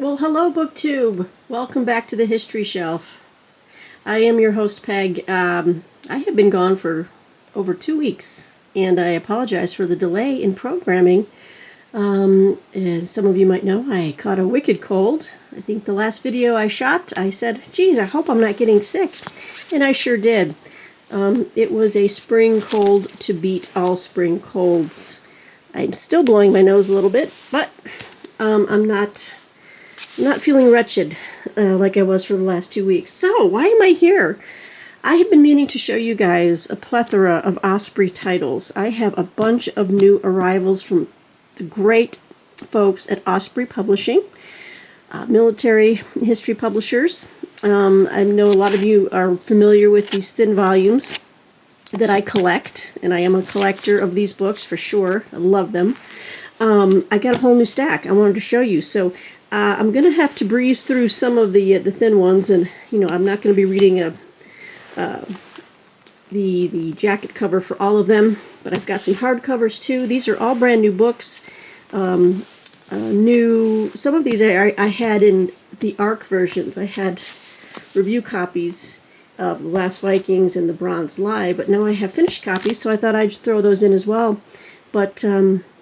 Well, hello, BookTube. Welcome back to the History Shelf. I am your host, Peg. I have been gone for over 2 weeks, and I apologize for the delay in programming. And some of you might know I caught a wicked cold. I think the last video I shot, I said, geez, I hope I'm not getting sick. And I sure did. It was a spring cold to beat all spring colds. I'm still blowing my nose a little bit, but I'm not feeling wretched like I was for the last 2 weeks. So, why am I here? I have been meaning to show you guys a plethora of Osprey titles. I have a bunch of new arrivals from the great folks at Osprey Publishing, military history publishers. I know a lot of you are familiar with these thin volumes that I collect, and I am a collector of these books for sure. I love them. I got a whole new stack I wanted to show you. So I'm going to have to breeze through some of the thin ones, and I'm not going to be reading the jacket cover for all of them, but I've got some hardcovers too. These are all brand new books. Some of these I had in the ARC versions. I had review copies of The Last Vikings and The Bronze Lie, but now I have finished copies, so I thought I'd throw those in as well. But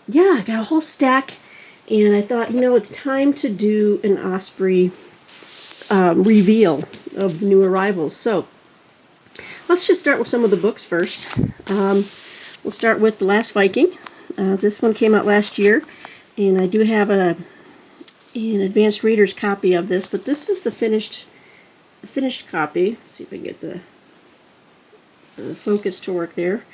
yeah, I got a whole stack, and I thought, it's time to do an Osprey reveal of new arrivals. So let's just start with some of the books first. We'll start with The Last Viking. This one came out last year, and I do have an advanced reader's copy of this, but this is the finished copy. Let's see if I can get the focus to work there.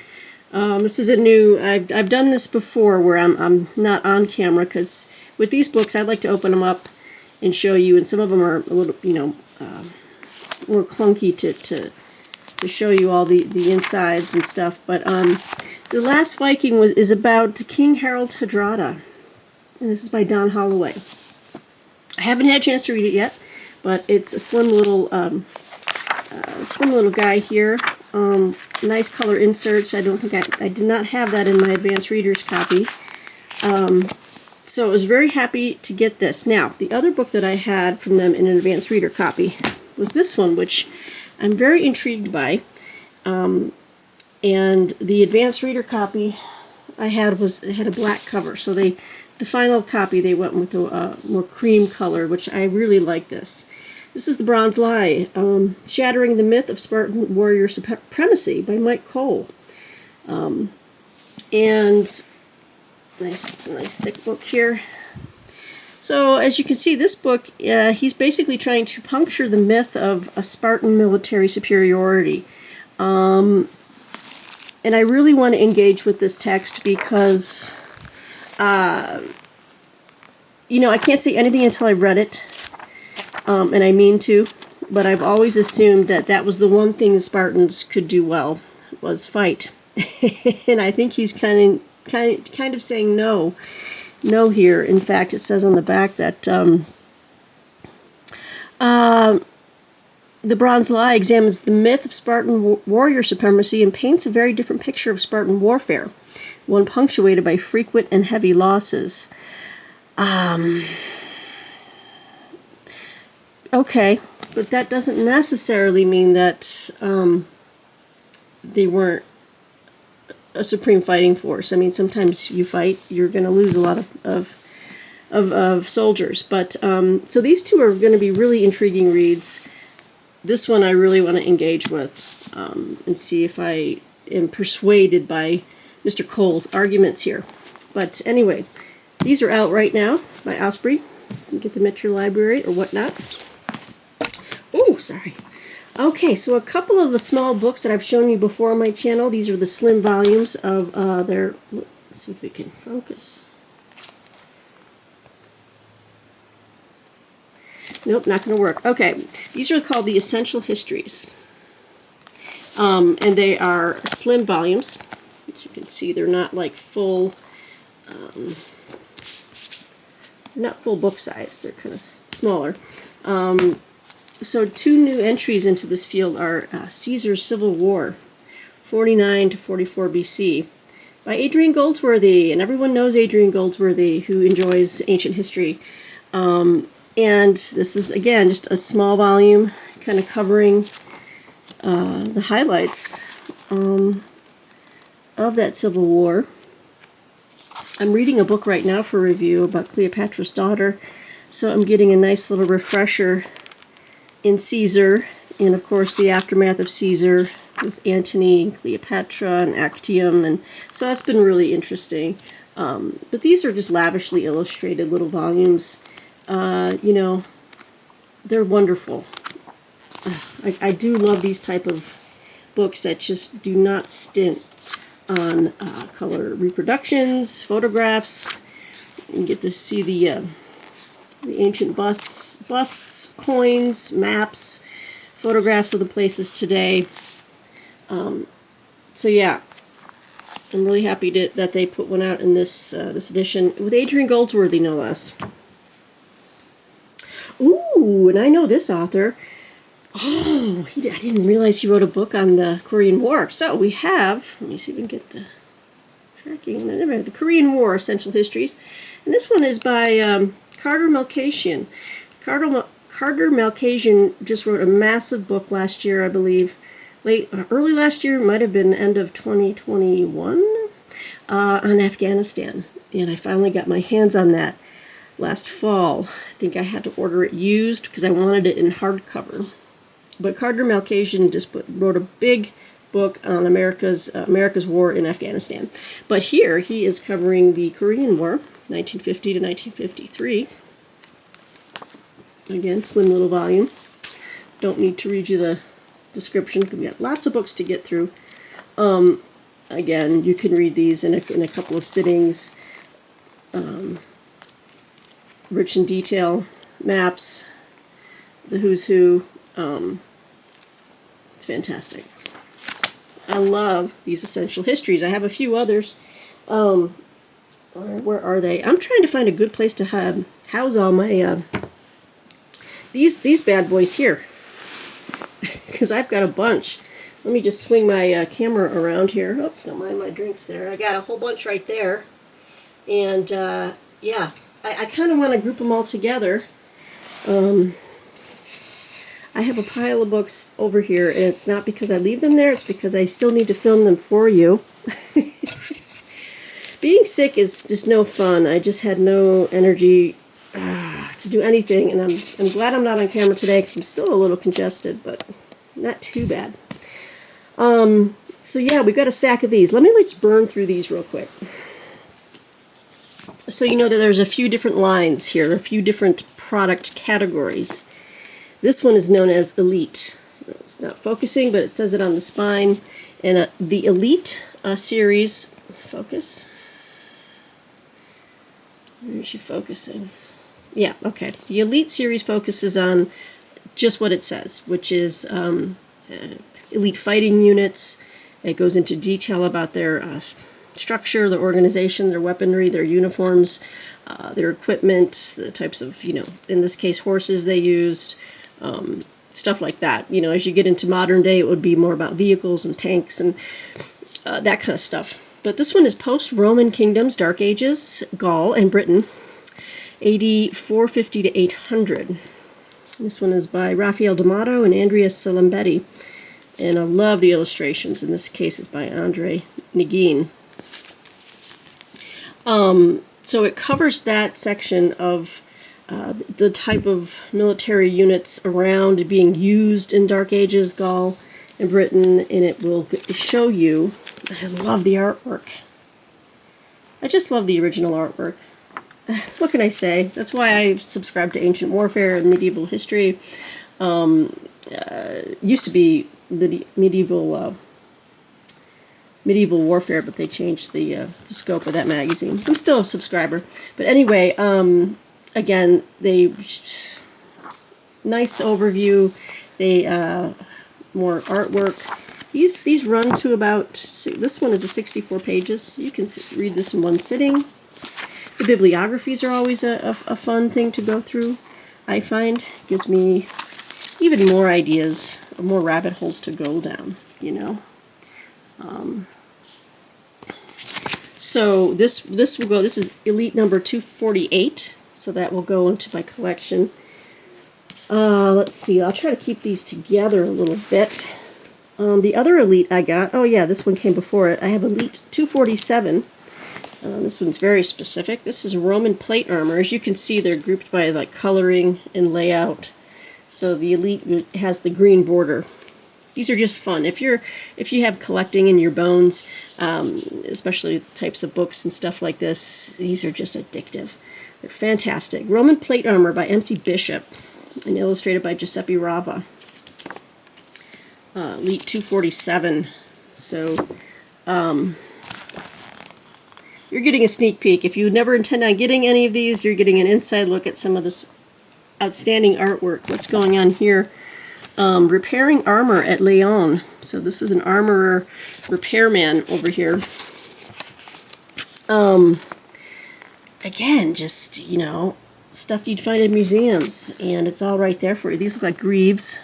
This is a new. I've done this before where I'm not on camera, because with these books I like to open them up and show you, and some of them are a little more clunky to show you all the insides and stuff. But The Last Viking is about King Harald Hardrada, and this is by Don Holloway. I haven't had a chance to read it yet, but it's a slim little guy here. Nice color inserts. I don't think I did not have that in my advanced reader's copy. So I was very happy to get this. Now, the other book that I had from them in an advanced reader copy was this one, which I'm very intrigued by. And the advanced reader copy I had had a black cover. So the final copy they went with a more cream color, which I really like this. This is The Bronze Lie, Shattering the Myth of Spartan Warrior Supremacy by Mike Cole. And nice thick book here. So as you can see, this book, he's basically trying to puncture the myth of a Spartan military superiority. And I really want to engage with this text because, I can't say anything until I've read it. And I mean to, but I've always assumed that was the one thing the Spartans could do well, was fight. And I think he's kind of saying no here. In fact, it says on the back that The Bronze Lie examines the myth of Spartan warrior supremacy and paints a very different picture of Spartan warfare, one punctuated by frequent and heavy losses. Okay, but that doesn't necessarily mean that they weren't a supreme fighting force. I mean, sometimes you fight, you're going to lose a lot of soldiers. But so these two are going to be really intriguing reads. This one I really want to engage with and see if I am persuaded by Mr. Cole's arguments here. But anyway, these are out right now by Osprey. You can get them at your library or whatnot. Oh, sorry. Okay, so a couple of the small books that I've shown you before on my channel. These are the slim volumes of their... Let's see if we can focus. Nope, not going to work. Okay, these are called the Essential Histories. And they are slim volumes. As you can see, they're not like full... not full book size. They're kind of smaller. So two new entries into this field are Caesar's Civil War, 49 to 44 BC, by Adrian Goldsworthy. And everyone knows Adrian Goldsworthy, who enjoys ancient history. And this is, again, just a small volume, kind of covering the highlights of that Civil War. I'm reading a book right now for review about Cleopatra's daughter, so I'm getting a nice little refresher in Caesar, and of course the aftermath of Caesar with Antony and Cleopatra and Actium, and so that's been really interesting. But these are just lavishly illustrated little volumes. You know, they're wonderful. I do love these type of books that just do not stint on color reproductions, photographs. You get to see the ancient busts, coins, maps, photographs of the places today. So yeah, I'm really happy that they put one out in this this edition with Adrian Goldsworthy, no less. Ooh, and I know this author. Oh, I didn't realize he wrote a book on the Korean War. So we have, let me see if we can get the tracking. The Korean War, Essential Histories. And this one is by Carter Malkasian. Carter Malkasian just wrote a massive book last year, I believe. Early last year, might have been end of 2021, on Afghanistan. And I finally got my hands on that last fall. I think I had to order it used because I wanted it in hardcover. But Carter Malkasian just wrote a big book on America's war in Afghanistan. But here he is covering the Korean War, 1950 to 1953. Again, slim little volume. Don't need to read you the description. We got lots of books to get through. Again, you can read these in a couple of sittings. Rich in detail, maps, the who's who. It's fantastic. I love these essential histories. I have a few others. Where are they? I'm trying to find a good place to house all my these bad boys here, because I've got a bunch. Let me just swing my camera around here. Oh, don't mind my drinks there. I got a whole bunch right there, and yeah, I kind of want to group them all together. I have a pile of books over here, and it's not because I leave them there, it's because I still need to film them for you. Being sick is just no fun. I just had no energy to do anything, and I'm glad I'm not on camera today because I'm still a little congested, but not too bad. So yeah, we've got a stack of these. Let me just burn through these real quick. So you know that there's a few different lines here, a few different product categories. This one is known as Elite. It's not focusing, but it says it on the spine. And the Elite series, focus. Where is she focusing? Yeah, okay. The Elite series focuses on just what it says, which is elite fighting units. It goes into detail about their structure, their organization, their weaponry, their uniforms, their equipment, the types of, in this case, horses they used, stuff like that. As you get into modern day, it would be more about vehicles and tanks and that kind of stuff. But this one is post-Roman kingdoms, Dark Ages, Gaul and Britain, AD 450 to 800. This one is by Raphael D'Amato and Andrea Salambetti. And I love the illustrations. In this case, it's by Andre Negin. So it covers that section of the type of military units around being used in Dark Ages, Gaul and Britain, and it will show you. I love the artwork. I just love the original artwork. What can I say? That's why I subscribe to ancient warfare and medieval history. Used to be medieval warfare, but they changed the scope of that magazine. I'm still a subscriber, but anyway, again, nice overview. They more artwork. These run to about, this one is 64 pages. You can read this in one sitting. The bibliographies are always a fun thing to go through, I find. Gives me even more ideas, more rabbit holes to go down, So this will go, this is Elite number 248. So that will go into my collection. Let's see, I'll try to keep these together a little bit. The other Elite I got, oh yeah, this one came before it. I have Elite 247. This one's very specific. This is Roman plate armor. As you can see, they're grouped by like coloring and layout. So the Elite has the green border. These are just fun. If you have collecting in your bones, especially types of books and stuff like this, these are just addictive. They're fantastic. Roman plate armor by M.C. Bishop and illustrated by Giuseppe Rava. Elite 247. So you're getting a sneak peek. If you never intend on getting any of these, you're getting an inside look at some of this outstanding artwork. What's going on here? Repairing armor at Leon. So this is an armorer repairman over here. Again, just, you know, stuff you'd find in museums, and it's all right there for you. These look like greaves.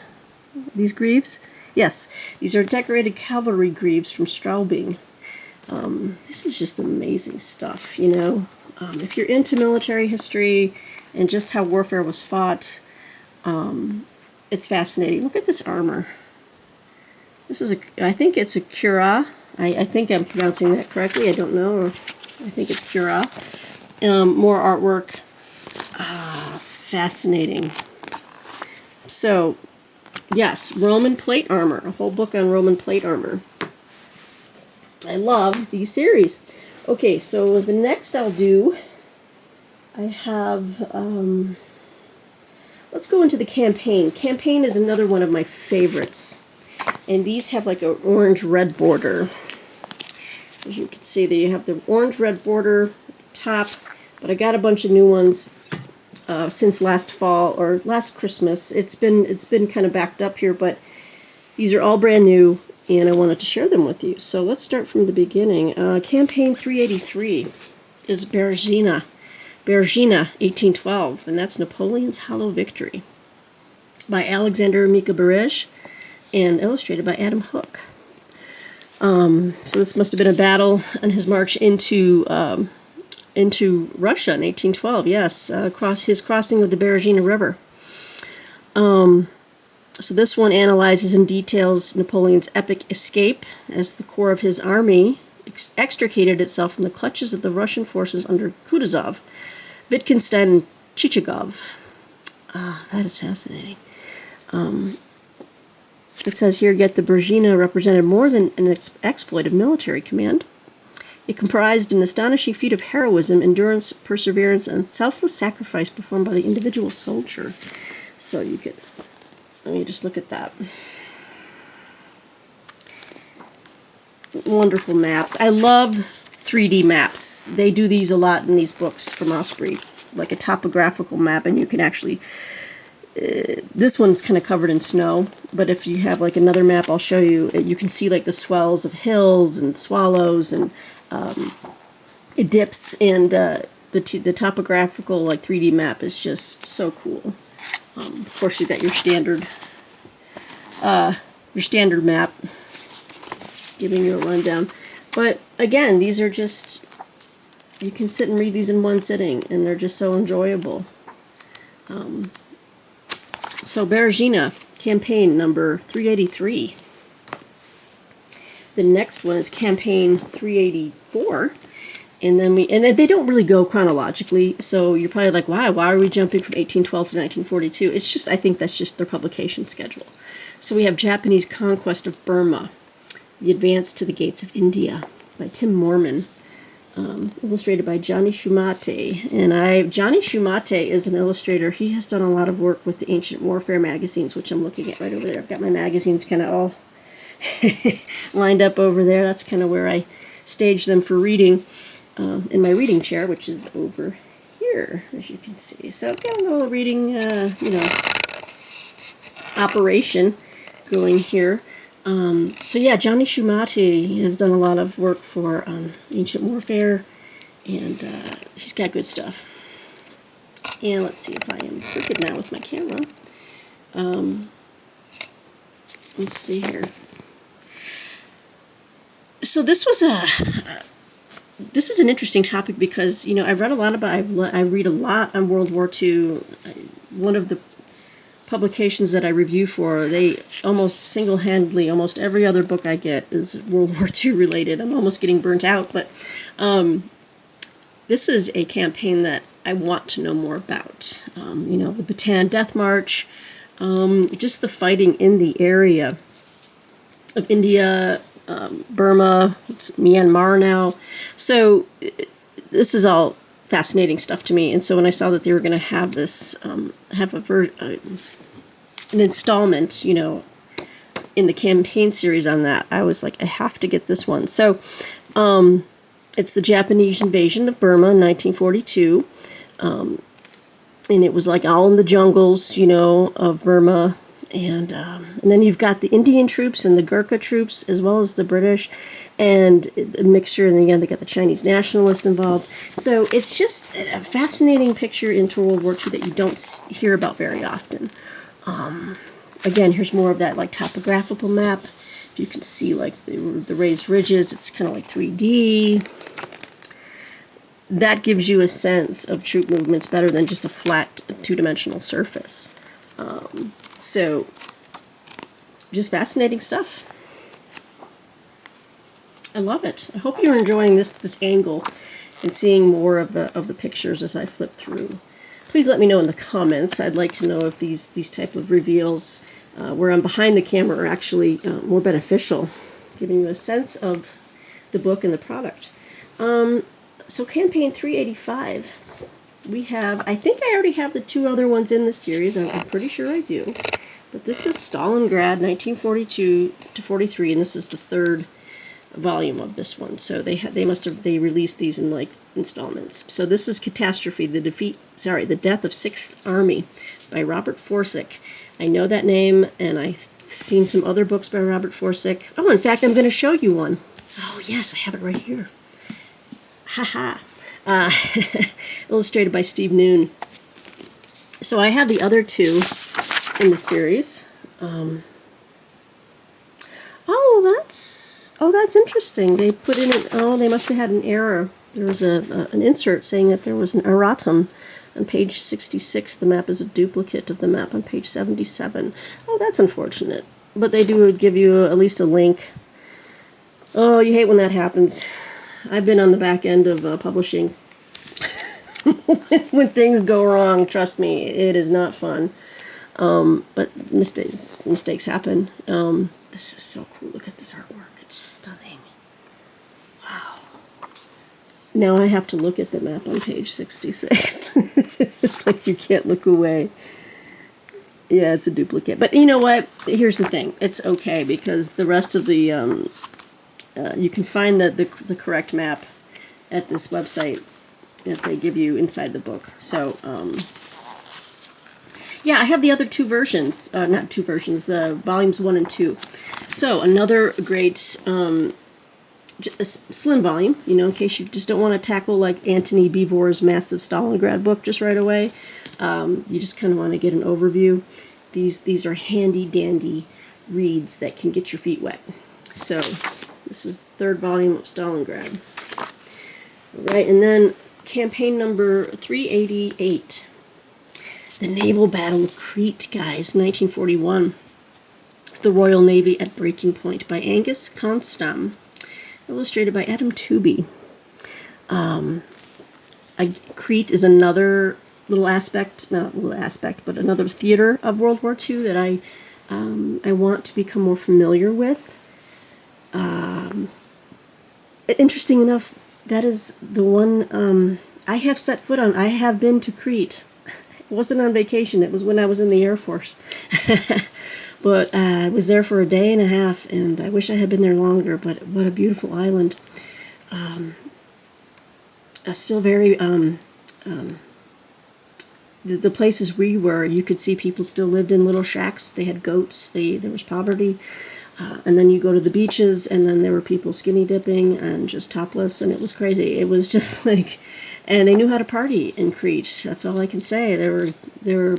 These greaves? Yes, these are decorated cavalry greaves from Straubing. This is just amazing stuff, you know. If you're into military history and just how warfare was fought, it's fascinating. Look at this armor. This is I think it's a cuirass. I think I'm pronouncing that correctly. I don't know. I think it's cuirass. More artwork. Fascinating. So, yes, Roman plate armor. A whole book on Roman plate armor. I love these series. Okay, so the next I'll do, I have, let's go into the campaign. Campaign is another one of my favorites. And these have like an orange-red border. As you can see, there you have the orange-red border at the top. But I got a bunch of new ones since last fall or last Christmas. It's been kind of backed up here, but these are all brand new, and I wanted to share them with you. So let's start from the beginning. Campaign 383 is Bergina, 1812, and that's Napoleon's Hollow Victory by Alexander Mika-Barège and illustrated by Adam Hook. So this must have been a battle on his march into Russia in 1812, yes, his crossing of the Berezina River. So this one analyzes and details Napoleon's epic escape as the core of his army extricated itself from the clutches of the Russian forces under Kutuzov, Wittgenstein, and Chichagov. That is fascinating. It says here, yet the Berezina represented more than an exploit of military command. It comprised an astonishing feat of heroism, endurance, perseverance, and selfless sacrifice performed by the individual soldier. So you could, let me just look at that. Wonderful maps. I love 3D maps. They do these a lot in these books from Osprey, like a topographical map, and you can actually, this one's kind of covered in snow, but if you have like another map I'll show you, you can see like the swells of hills and swallows and it dips, and the topographical like 3D map is just so cool. Of course, you've got your standard map giving you a rundown. But again, these are just, you can sit and read these in one sitting, and they're just so enjoyable. So Berezina, campaign number 383. The next one is campaign 384, and then they don't really go chronologically. So you're probably like, why are we jumping from 1812 to 1942? It's just, I think that's just their publication schedule. So we have Japanese Conquest of Burma, The Advance to the Gates of India by Tim Moorman, illustrated by Johnny Shumate. And Johnny Shumate is an illustrator. He has done a lot of work with the Ancient Warfare magazines, which I'm looking at right over there. I've got my magazines kind of all lined up over there. That's kind of where I stage them for reading in my reading chair, which is over here, as you can see. So I've got a little reading, operation going here. So yeah, Johnny Shumate has done a lot of work for Ancient Warfare, and he's got good stuff. And let's see if I am crooked now with my camera. Let's see here. So this was this is an interesting topic because, I've read a lot about, I read a lot on World War II. One of the publications that I review for, they almost single-handedly, almost every other book I get is World War II related. I'm almost getting burnt out, but this is a campaign that I want to know more about. The Bataan Death March, just the fighting in the area of India, Burma, it's Myanmar now. So this is all fascinating stuff to me. And so when I saw that they were going to have this, have an installment, in the campaign series on that, I was like, I have to get this one. So it's the Japanese invasion of Burma in 1942. And it was like all in the jungles, of Burma. And then you've got the Indian troops and the Gurkha troops, as well as the British, and a mixture. And again, they got the Chinese nationalists involved. So it's just a fascinating picture into World War II that you don't hear about very often. Again, here's more of that like topographical map. You can see like the raised ridges. It's kind of like 3D. That gives you a sense of troop movements better than just a flat two-dimensional surface. So, just fascinating stuff. I love it. I hope you're enjoying this angle and seeing more of the pictures as I flip through. Please let me know in the comments. I'd like to know if these type of reveals where I'm behind the camera are actually more beneficial, giving you a sense of the book and the product. So campaign 385, we have, I think I already have the two other ones in the series. I'm pretty sure I do. But this is Stalingrad, 1942 to 43, and this is the third volume of this one. So they released these in like installments. So this is Catastrophe, the Death of Sixth Army by Robert Forsyth. I know that name, and I've seen some other books by Robert Forsyth. Oh, in fact, I'm going to show you one. Oh, yes, I have it right here. Haha. Illustrated by Steve Noon. So I have the other two in the series. Oh, that's interesting. They put in they must have had an error. There was an insert saying that there was an erratum on page 66. The map is a duplicate of the map on page 77. Oh, that's unfortunate. But they do give you at least a link. Oh, you hate when that happens. I've been on the back end of publishing. When things go wrong, trust me, it is not fun. But mistakes happen. This is so cool. Look at this artwork. It's stunning. Wow. Now I have to look at the map on page 66. It's like you can't look away. Yeah, it's a duplicate. But you know what? Here's the thing. It's okay because the rest of the... you can find the correct map at this website that they give you inside the book. So, yeah, I have the other two versions. Not two versions, volumes 1 and 2. So, another great slim volume, in case you just don't want to tackle like Antony Beevor's massive Stalingrad book just right away. You just kind of want to get an overview. These are handy-dandy reads that can get your feet wet. So... this is the third volume of Stalingrad. Right, and then campaign number 388. The Naval Battle of Crete, guys, 1941. The Royal Navy at Breaking Point by Angus Constam. Illustrated by Adam Tooby. Crete is another but another theater of World War II that I want to become more familiar with. Interesting enough, that is the one I have set foot on. I have been to Crete. It wasn't on vacation. It was when I was in the Air Force. But I was there for a day and a half, and I wish I had been there longer, but what a beautiful island. Still very... the places we were, you could see people still lived in little shacks. They had goats. There was poverty. And then you go to the beaches, and then there were people skinny dipping and just topless, and it was crazy. It was just like, and they knew how to party in Crete. That's all I can say. They were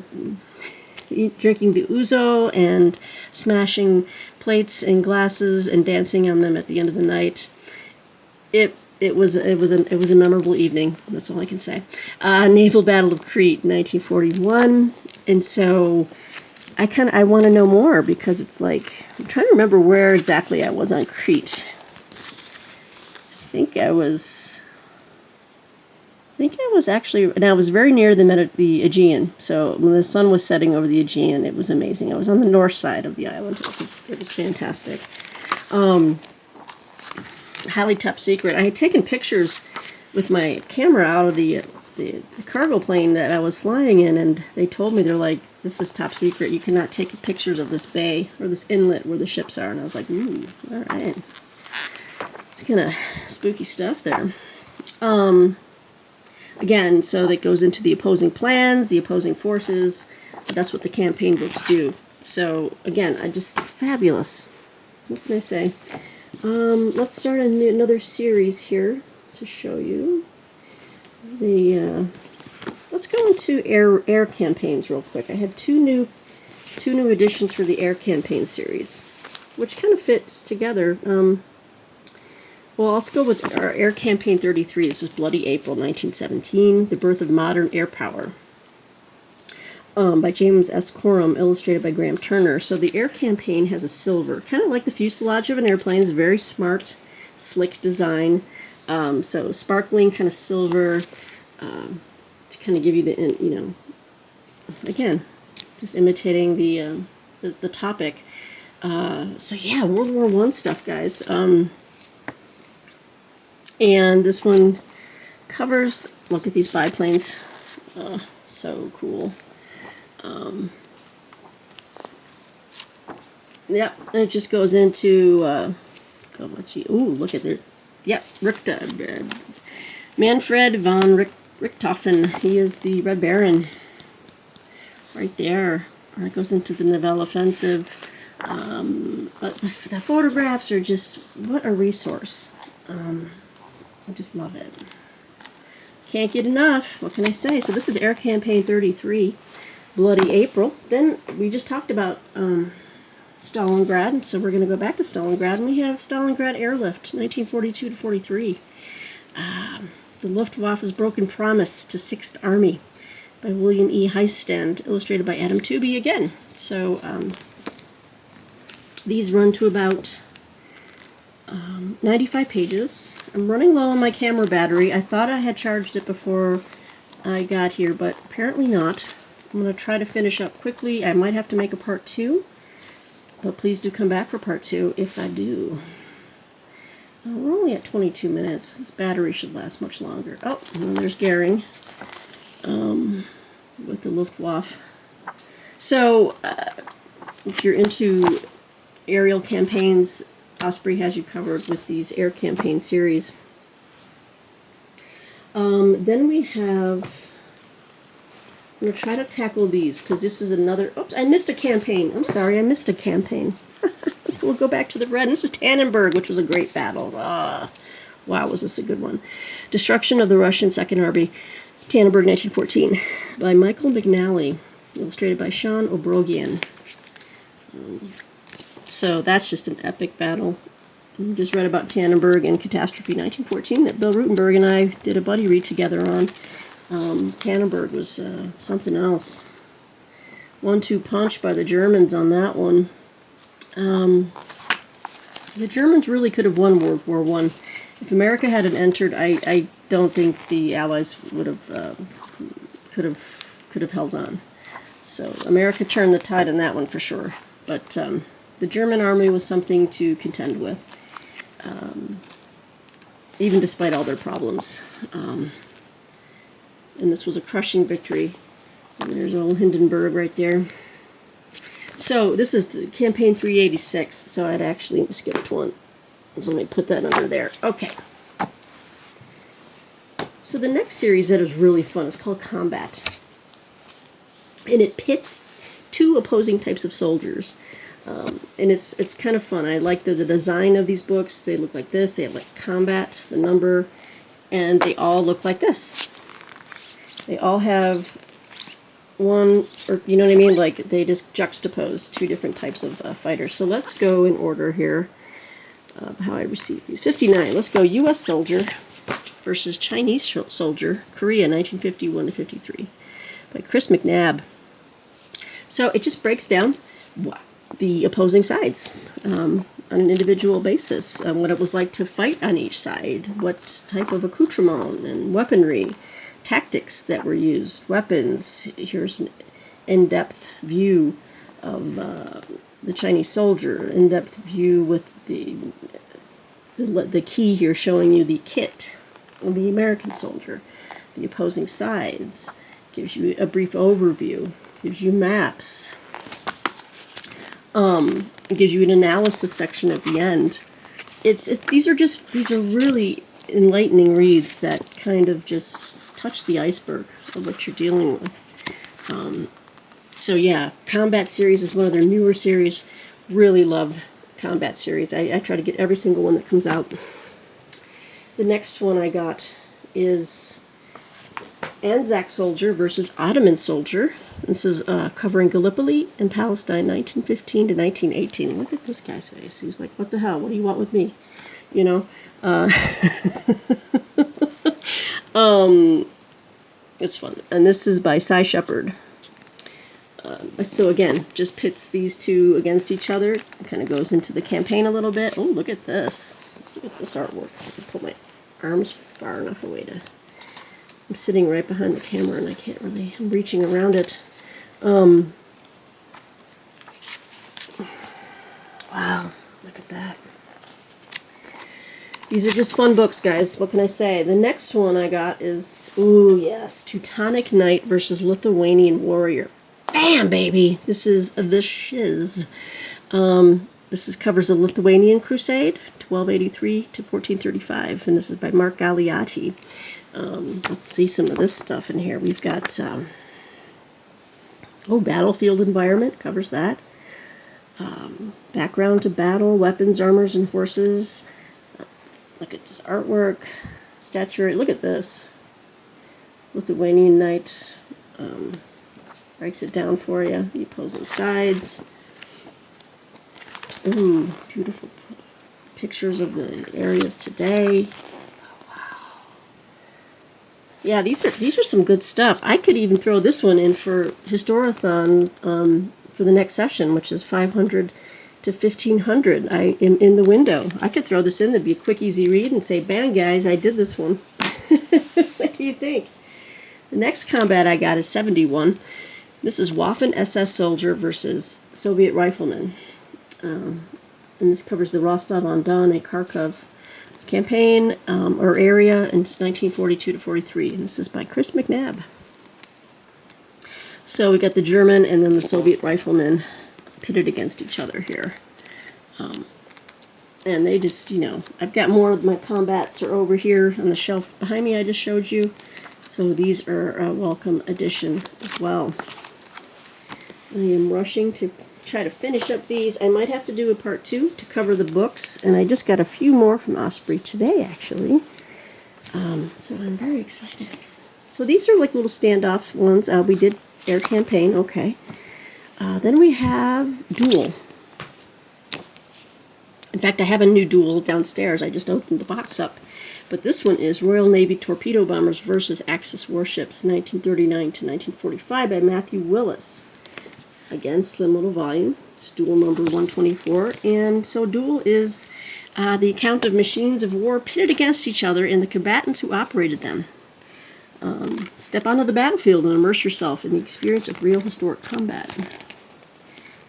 drinking the ouzo and smashing plates and glasses and dancing on them at the end of the night. it was a memorable evening. That's all I can say. Naval Battle of Crete, 1941, and so I want to know more because it's like I'm trying to remember where exactly I was on Crete. I think I was actually, and I was very near the Aegean. So when the sun was setting over the Aegean, it was amazing. I was on the north side of the island. It was fantastic. Highly top secret. I had taken pictures with my camera out of the cargo plane that I was flying in, and they told me, they're like, this is top secret. You cannot take pictures of this bay or this inlet where the ships are. And I was like, ooh, all right. It's kind of spooky stuff there. Again, so that goes into the opposing plans, the opposing forces. That's what the campaign books do. So again, fabulous. What can I say? Let's start another series here to show you. Let's go into air campaigns real quick. I have two new editions for the air campaign series, which kind of fits together. Well, let's go with our Air Campaign 33. This is Bloody April, 1917, The Birth of Modern Air Power, by James S. Coram, illustrated by Graham Turner. So the air campaign has a silver, kind of like the fuselage of an airplane. It's very smart, slick design. So sparkling kind of silver to kind of give you the, again, just imitating the topic. So yeah, World War I stuff, guys. And this one covers, look at these biplanes. So cool. Yeah, and it just goes into, look at there. Yep, Manfred von Richthofen. He is the Red Baron. Right there. And it goes into the Nivelle Offensive. But the photographs are just, what a resource. I just love it. Can't get enough. What can I say? So this is Air Campaign 33, Bloody April. Then we just talked about Stalingrad, so we're going to go back to Stalingrad, and we have Stalingrad Airlift, 1942 to 43. The Luftwaffe's Broken Promise to 6th Army by William E. Heistand, illustrated by Adam Tooby again. So these run to about 95 pages. I'm running low on my camera battery. I thought I had charged it before I got here, but apparently not. I'm going to try to finish up quickly. I might have to make a part 2, but please do come back for part 2 if I do. We're only at 22 minutes. This battery should last much longer. Oh, and there's Goering with the Luftwaffe. So, if you're into aerial campaigns, Osprey has you covered with these air campaign series. Then we have, I'm going to try to tackle these because this is another, oops, I missed a campaign. I'm sorry, I missed a campaign. So we'll go back to the red. And this is Tannenberg, which was a great battle. Wow, was this a good one. Destruction of the Russian Second Army, Tannenberg, 1914, by Michael McNally, illustrated by Sean O'Brogian. So that's just an epic battle. I just read about Tannenberg and Catastrophe 1914 that Bill Rutenberg and I did a buddy read together on. Tannenberg was something else. 1-2 punch by the Germans on that one. The Germans really could have won World War I. If America hadn't entered, I don't think the Allies would have could have held on. So America turned the tide on that one for sure. But the German army was something to contend with, even despite all their problems. And this was a crushing victory. And there's old Hindenburg right there. So this is the campaign 386. So I'd actually skipped one. So let me put that under there. Okay. So the next series that is really fun is called Combat. And it pits two opposing types of soldiers. And it's kind of fun. I like the design of these books. They look like this. They have like combat, the number, and they all look like this. They all have one, or you know what I mean? Like they just juxtapose two different types of fighters. So let's go in order here of how I received these. 59. Let's go U.S. soldier. versus Chinese Soldier, Korea, 1951 to 53, by Chris McNabb. So it just breaks down the opposing sides on an individual basis, what it was like to fight on each side, what type of accoutrement and weaponry, tactics that were used, weapons. Here's an in-depth view of the Chinese soldier, in-depth view with the key here showing you the kit of the American soldier, the opposing sides, gives you a brief overview, gives you maps, it gives you an analysis section at the end. These are really enlightening reads that kind of just touch the iceberg of what you're dealing with. So yeah, Combat series is one of their newer series. Really love Combat series. I try to get every single one that comes out. The next one I got is Anzac Soldier versus Ottoman Soldier. This is covering Gallipoli and Palestine, 1915 to 1918. Look at this guy's face. He's like, what the hell? What do you want with me? You know? It's fun. And this is by Cy Shepard. So again, just pits these two against each other. Kind of goes into the campaign a little bit. Oh, look at this. Let's look at this artwork. I can put my arms far enough away to... I'm sitting right behind the camera and I can't really... I'm reaching around it. Wow, look at that. These are just fun books, guys. What can I say? The next one I got is... Ooh, yes. Teutonic Knight versus Lithuanian Warrior. Bam, baby! This is The Shiz. This covers the Lithuanian Crusade, 1283 to 1435, and this is by Mark Galeotti. Let's see some of this stuff in here. We've got, battlefield environment, covers that. Background to battle, weapons, armors, and horses. Look at this artwork. Statuary, look at this. Lithuanian Knight. Breaks it down for you. The opposing sides. Ooh, beautiful pictures of the areas today. Wow. Yeah, these are some good stuff. I could even throw this one in for Historathon for the next session, which is 500 to 1500. I am in the window. I could throw this in. That'd be a quick, easy read and say, bam, guys, I did this one. What do you think? The next combat I got is 71. This is Waffen SS Soldier versus Soviet Rifleman. And this covers the Rostov-on-Don and Kharkov campaign or area in 1942 to 43. And this is by Chris McNabb. So we got the German and then the Soviet Riflemen pitted against each other here. And they just, I've got more of my combats are over here on the shelf behind me I just showed you. So these are a welcome addition as well. I am rushing to try to finish up these. I might have to do a part 2 to cover the books, and I just got a few more from Osprey today, actually. So I'm very excited. So these are like little standoff ones. We did Air Campaign, okay. Then we have Duel. In fact, I have a new Duel downstairs. I just opened the box up. But this one is Royal Navy Torpedo Bombers versus Axis Warships, 1939 to 1945 by Matthew Willis. Again, slim little volume. It's Duel number 124. And so Duel is the account of machines of war pitted against each other and the combatants who operated them. Step onto the battlefield and immerse yourself in the experience of real historic combat.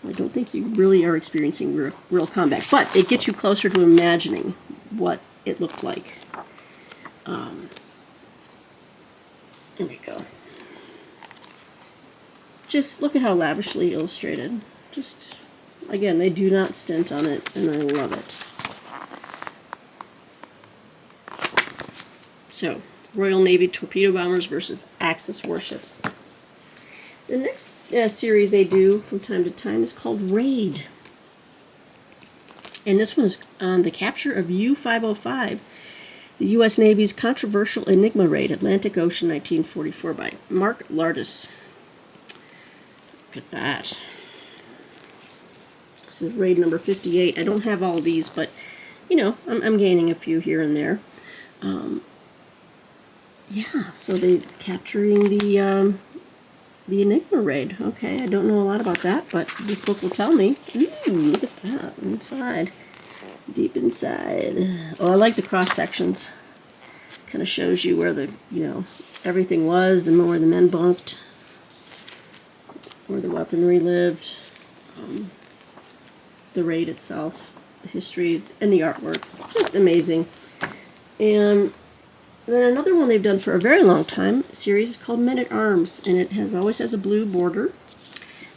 I don't think you really are experiencing real combat, but it gets you closer to imagining what it looked like. There we go. Just look at how lavishly illustrated. Just, again, they do not stint on it, and I love it. So, Royal Navy Torpedo Bombers versus Axis Warships. The next series they do from time to time is called Raid. And this one is on the capture of U-505, the U.S. Navy's controversial Enigma raid, Atlantic Ocean, 1944, by Mark Lardis. Look at that. This is raid number 58. I don't have all of these, but, I'm gaining a few here and there. Yeah, so they capturing the Enigma raid. Okay, I don't know a lot about that, but this book will tell me. Ooh, look at that inside, deep inside. Oh, I like the cross sections. Kind of shows you where everything was, where the men bunked, where the weaponry lived, the raid itself, the history, and the artwork. Just amazing. And then another one they've done for a very long time, a series is called Men at Arms, and it always has a blue border.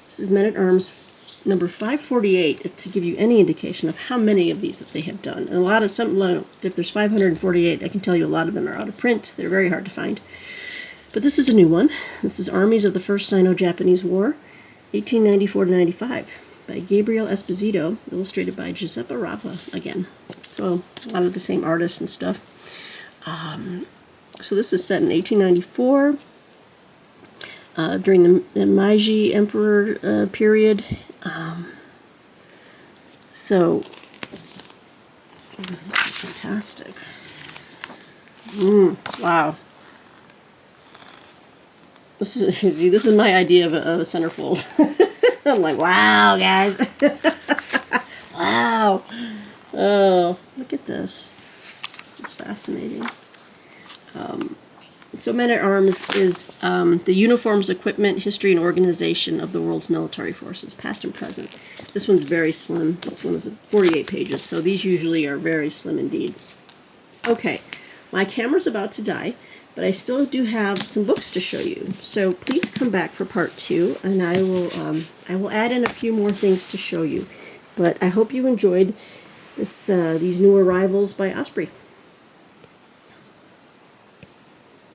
This is Men at Arms number 548, to give you any indication of how many of these that they have done. And if there's 548, I can tell you a lot of them are out of print. They're very hard to find. But this is a new one. This is Armies of the First Sino-Japanese War, 1894 to 95, by Gabriel Esposito, illustrated by Giuseppe Rava again. So a lot of the same artists and stuff. So this is set in 1894, during the Meiji Emperor period. So this is fantastic. Wow. This is my idea of a centerfold. I'm like, wow, guys. Wow. Oh, look at this. This is fascinating. So Men at Arms is the uniforms, equipment, history, and organization of the world's military forces, past and present. This one's very slim. This one is 48 pages, so these usually are very slim indeed. Okay, my camera's about to die, but I still do have some books to show you. So please come back for part 2, and I will add in a few more things to show you. But I hope you enjoyed these new arrivals by Osprey.